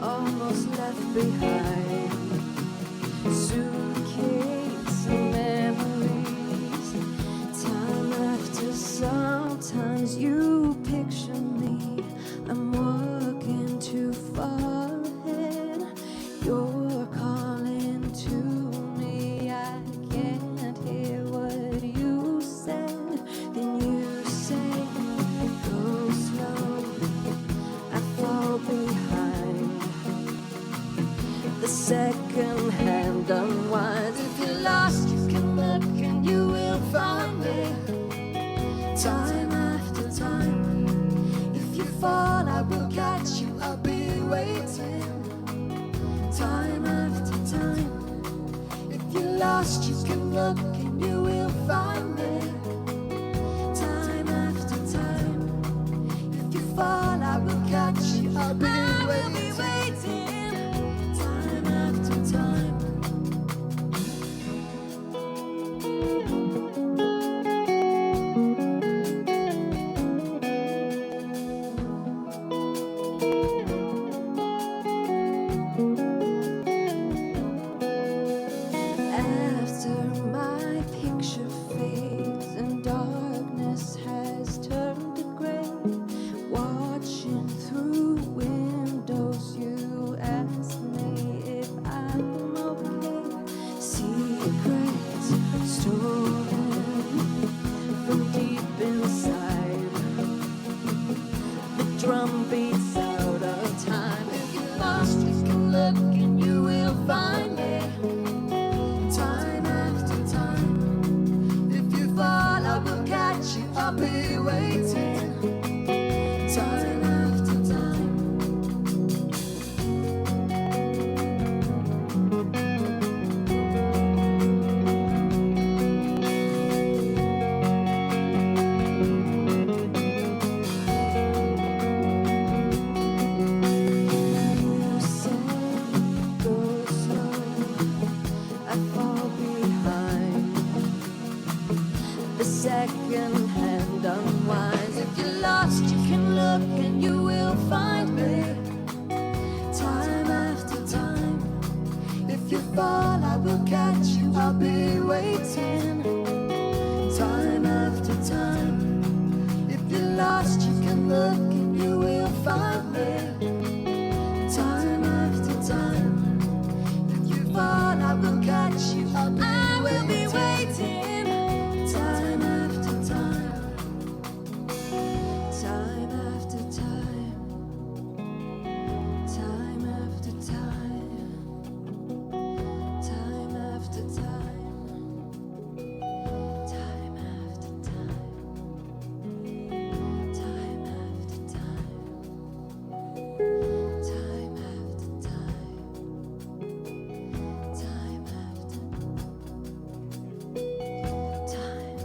almost left behind. Suitcase memories, time after sometimes you picture me. I'm walking too far ahead. You're calling to me. I can't hear what you said. Then you say, go slow. I fall behind. The second hand unwinds. If you're lost, you can look and you will find me. Time after time, you lost, you can look and you will find me. Time after time. If you fall, I will catch you. I'll be waiting. Time after time. After my picture fades and darkness has turned to gray, watching through windows, you ask me if I'm okay. Secrets stolen from deep inside. The drum beats out of time. If you're lost, you can look and you will find me. Time after time. If you fall, I will catch you. I'll be waiting. Time after time. You said go slow. I fall behind. The second hand unwinds. If you're lost, you can look and you will find me. Time after time. If you fall, I will catch you. I'll be waiting. Time after time. If you're lost, you can look and you will find me. Time after time. If you fall, I will catch you. I will be waiting. Time after time. Time after time. Time after time. Time after time. Time after time. Time after time. Time after time. Time after time.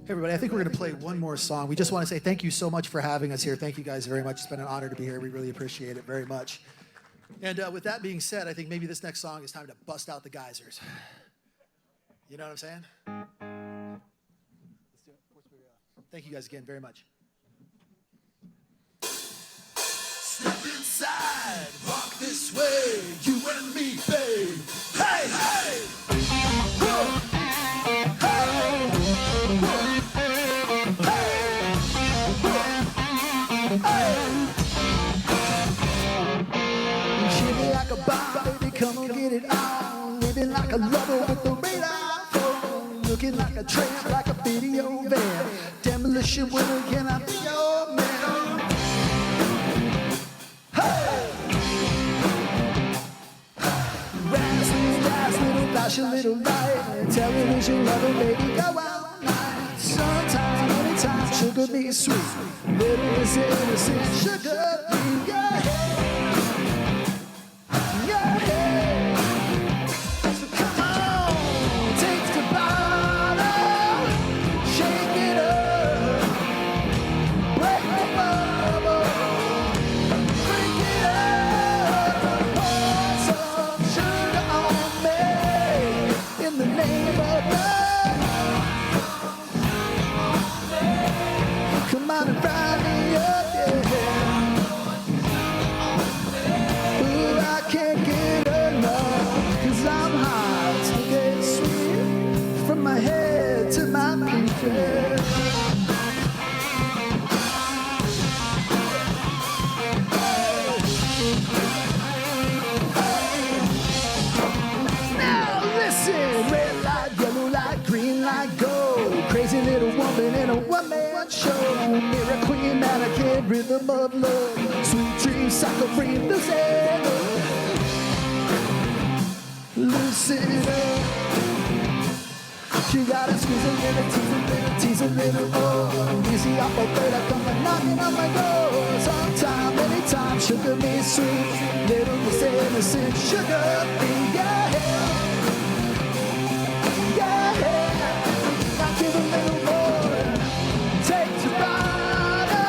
Hey everybody, I think we're going to play one more song. We just want to say thank you so much for having us here. Thank you guys very much. It's been an honor to be here. We really appreciate it very much. And with that being said, I think maybe this next song is time to bust out the geysers. You know what I'm saying? Let's do it. Thank you guys again very much. Step inside, walk this way, you and me, babe. Hey, hey! Whoa. Hey! Whoa. Treat me like a bomb, baby, come on, get it on. Living like a lover with the radar phone. Looking like a tramp, like a video van. Demolition winner, can I be your man? Hey! Rise, little flash, a little light. Television lover, baby, go out night. Sometime, anytime, sugar be sweet. Little is innocent, sugar be, yeah. Come on and fry me up, yeah. Ooh, I can't get enough, 'cause I'm hot to get sweet, from my head to my feet. Now listen, red light, yellow light, green light, go. Crazy little woman in a one-man show. Mirror queen, mannequin, rhythm of love. Sweet dreams, psycho free, loosen up. Loosen up. You gotta squeeze a little, tease a little, oh. Easy off a bird, I come knocking on my door. Sometimes sweet, little Miss Innocent Sugar. Yeah, yeah. Now give a little more. Take your body,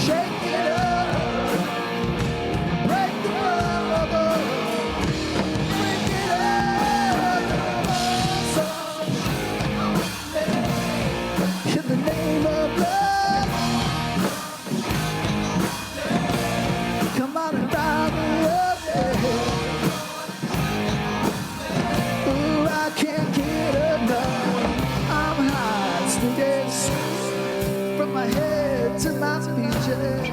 shake it up, break the rubber, break it up. In the name of love, come on and round me up, yeah. Ooh, I can't get enough. I'm hot, sticking sweet from my head to my feet, yeah.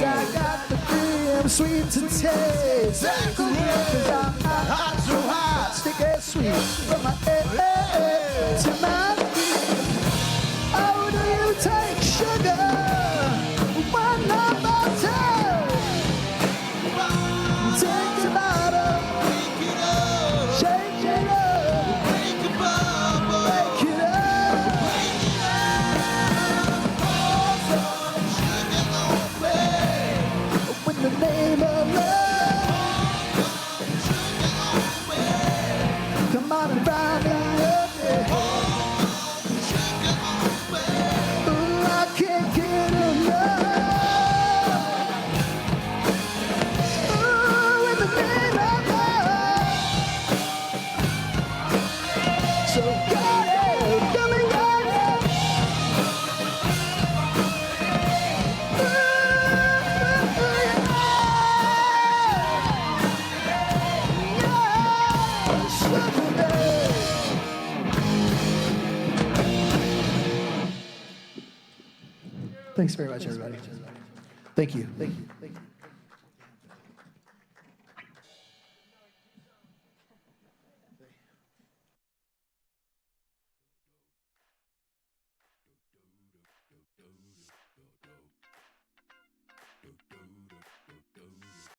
I got the cream, sweet to taste. Cause I'm hot, so hot, sticky sweet from my head to my feet. Oh, do you take sugar? One number two. Take the bottle, shake it up, break it up. In the name of love, come on and ride me up, yeah. Ooh, I can't get enough. Ooh, in the name of love. So got it, come and got it. Thanks very much, everybody. Thank you. Thank you. Thank you.